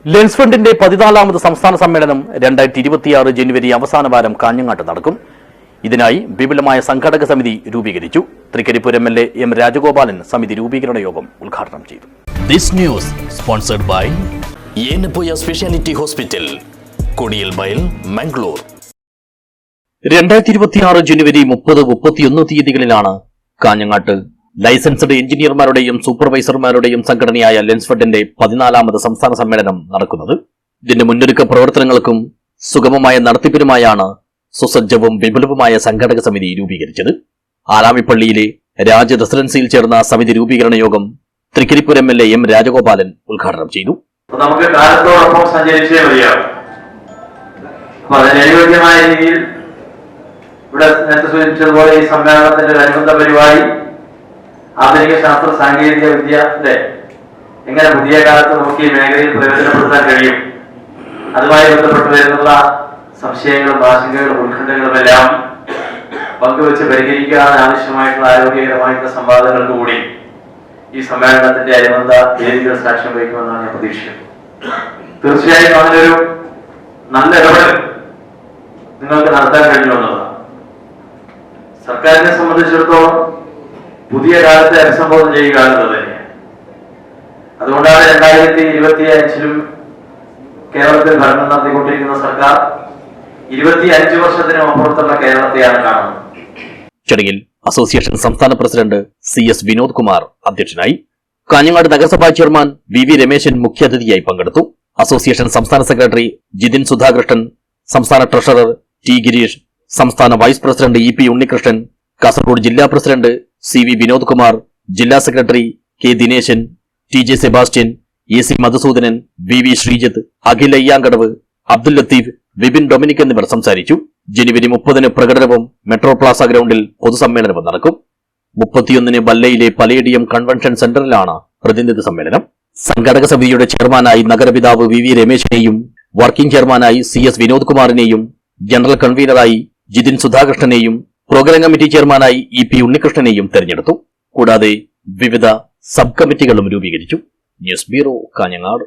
Lens ഫണ്ടിന്റെ 14ാമത് സംസ്ഥാന സമ്മേളനം 2026 ജനുവരി അവസാന വാരം കാഞ്ഞങ്ങാട്ട് നടക്കും. ഇതിനായി വിപുലമായ സംഘാടക സമിതി രൂപീകരിച്ചു. Trikaripur MLA M. രാജഗോപാലൻ സമിതി രൂപീകരണ യോഗം ഉദ്ഘാടനം ചെയ്തു. This news sponsored by Yenepoya speciality hospital, Kodialbail, Mangalore. 2026 ജനുവരി 30-31 തീയതികളിലാണ് കാഞ്ഞങ്ങാട്ട് ലൈസൻസ്ഡ് എഞ്ചിനീയർമാരുടെയും സൂപ്പർവൈസർമാരുടെയും സംഘടനയായ ലെൻസ് ഫണ്ടിന്റെ 14ാമത് സംസ്ഥാന സമ്മേളനം നടക്കുന്നത്. ഇതിന്റെ മുന്നൊരുക്ക പ്രവർത്തനങ്ങൾക്കും സുഗമമായ നടത്തിപ്പിനുമായാണ് സുസജ്ജവും വിപുലവുമായ സംഘാടക സമിതി രൂപീകരിച്ചത്. ആലാമിപ്പള്ളിയിലെ രാജ റെസിഡൻസിയിൽ ചേർന്ന സമിതി രൂപീകരണ യോഗം തൃക്കരിപ്പൂർ MLA M. രാജഗോപാലൻ ഉദ്ഘാടനം ചെയ്തു. നമുക്ക് കാലത്തോടൊപ്പം സഞ്ചരിച്ചേ മതിയാവും. അതിനനുയോജ്യമായ രീതിയിൽ ഇവിടെ നേരത്തെ സൂചിപ്പിച്ചതുപോലെ ഈ സമ്മേളനത്തിന്റെ അനുബന്ധ പരിപാടി ആധുനിക ശാസ്ത്ര സാങ്കേതിക വിദ്യയുടെ എങ്ങനെ പുതിയ കാലത്ത് നമുക്ക് ഈ മേഖലയിൽ പ്രയോജനപ്പെടുത്താൻ കഴിയും, അതുമായി ബന്ധപ്പെട്ട് വരുന്നുള്ള സംശയങ്ങളും ആശങ്കകളും ഉത്കണ്ഠകളും എല്ലാം പങ്കുവെച്ച് പരിഹരിക്കാൻ ആവശ്യമായിട്ടുള്ള ആരോഗ്യകരമായിട്ടുള്ള സംവാദങ്ങൾക്ക് കൂടി ഈ സമ്മേളനത്തിന്റെ അനുബന്ധ വേദികൾ സാക്ഷ്യം വഹിക്കുമെന്നാണ് ഞാൻ പ്രതീക്ഷിക്കുന്നത്. തീർച്ചയായും അതിനൊരു നല്ല ഇടപെടൽ നിങ്ങൾക്ക് നടത്താൻ കഴിഞ്ഞു എന്നതാണ്. സർക്കാരിനെ സംബന്ധിച്ചിടത്തോളം പുതിയ കാലത്തെ അഭിസംബോധന ചെയ്യുക എന്നത് തന്നെയാണ്. അതുകൊണ്ടാണ് 2025 കേരളത്തിൽ ഭരണം നടത്തിക്കൊണ്ടിരിക്കുന്ന സർക്കാർ 25 വർഷത്തിനും അപ്പുറത്തുള്ള കേരളത്തെയാണ് കാണുന്നത്. ചടങ്ങിൽ അസോസിയേഷൻ സംസ്ഥാന പ്രസിഡന്റ് CS വിനോദ് കുമാർ അധ്യക്ഷനായി. കാഞ്ഞങ്ങാട് നഗരസഭാ ചെയർമാൻ VV രമേശൻ മുഖ്യാതിഥിയായി പങ്കെടുത്തു. അസോസിയേഷൻ സംസ്ഥാന സെക്രട്ടറി ജിതിൻ സുധാകൃഷ്ണൻ, സംസ്ഥാന ട്രഷറർ T. ഗിരീഷ്, സംസ്ഥാന vice president EP Unnikrishnan, Kasaragod ജില്ലാ പ്രസിഡന്റ് CV വിനോദ് കുമാർ, ജില്ലാ secretary K. Dineshan, TJ Sebastian, AC Madhusoodanan, VV Sreejith, Akhil Ayyankadavu, Abdul Latheef, Vipin Dominic എന്നിവർ സംസാരിച്ചു. ജനുവരി 30 പ്രകടനവും മെട്രോ പ്ലാസ ഗ്രൗണ്ടിൽ പൊതുസമ്മേളനവും നടക്കും. 31 ബല്ലയിലെ പലേഡിയം കൺവെൻഷൻ സെന്ററിലാണ് പ്രതിനിധി സമ്മേളനം. സംഘാടക സമിതിയുടെ ചെയർമാനായി നഗരപിതാവ് VV രമേശിനെയും വർക്കിംഗ് ചെയർമാനായി CS വിനോദ് കുമാറിനെയും ജനറൽ കൺവീനറായി ജിതിൻ സുധാകൃഷ്ണനെയും പ്രോഗ്രാം കമ്മിറ്റി ചെയർമാനായി EP ഉണ്ണികൃഷ്ണനെയും തെരഞ്ഞെടുത്തു. കൂടാതെ വിവിധ സബ് കമ്മിറ്റികളും രൂപീകരിച്ചു. News bureau, Kanhangad.